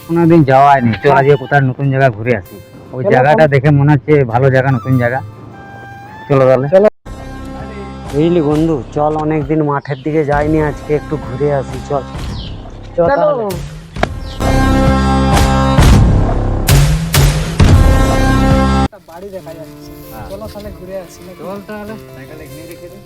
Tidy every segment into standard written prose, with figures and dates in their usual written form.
কোনোদিন যাওয়া হয়নি, চল আজকে কোথাও নতুন জায়গা ঘুরে আসি। ওই জায়গাটা দেখে মনে হচ্ছে ভালো জায়গা, নতুন জায়গা। চলো তাহলে। চলো। বুঝলি বন্ধু, চল অনেকদিন মাঠের দিকে যাইনি, আজকে একটু ঘুরে আসি। চল চল তাহলে। বাড়ি দেখা যাচ্ছে, চলো তাহলে ঘুরে আসি। চল তাহলে, সাইকেল এখানে রেখে দে।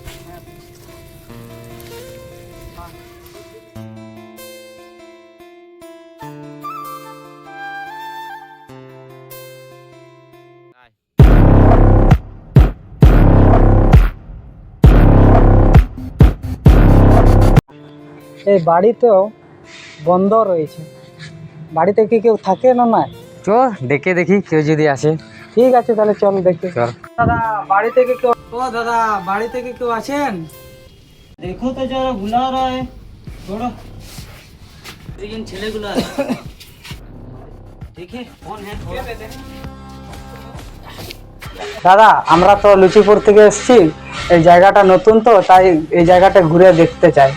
এই বাড়িতেও বন্ধ রয়েছে, বাড়িতে কি কেউ থাকে না? না, চল ডেকে দেখি কেউ যদি আসে। ঠিক আছে তাহলে চল দেখে। চল। দাদা বাড়ি থেকে কেউ, ও দাদা বাড়ি থেকে কেউ আছেন? देखो तो जरा बुला रहा है थोड़ा लेकिन ছেলেগুলো আছে দেখে कौन है थोड़ा দাদা আমরা তো লুচিপুর থেকে এসেছি, এই জায়গাটা নতুন তো তাই এই জায়গাটা ঘুরে দেখতে চাই।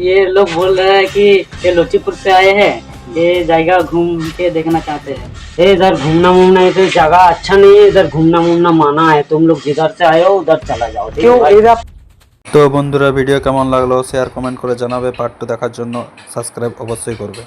ये लोग बोल रहे हैं कि ये लोचीपुर से आए हैं, ये जगह घूम के देखना चाहते हैं। ये इधर घूमना वूमना इधर जगह अच्छा नहीं है, इधर घूमना वूमना माना है, तुम लोग जिधर से आए हो उधर चला जाओ। ठीक কেউ है भाई? এরা তো বন্ধুরা, ভিডিও কেমন লাগলো শেয়ার কমেন্ট করে জানাবে। পার্ট 2 দেখার জন্য সাবস্ক্রাইব অবশ্যই করবে।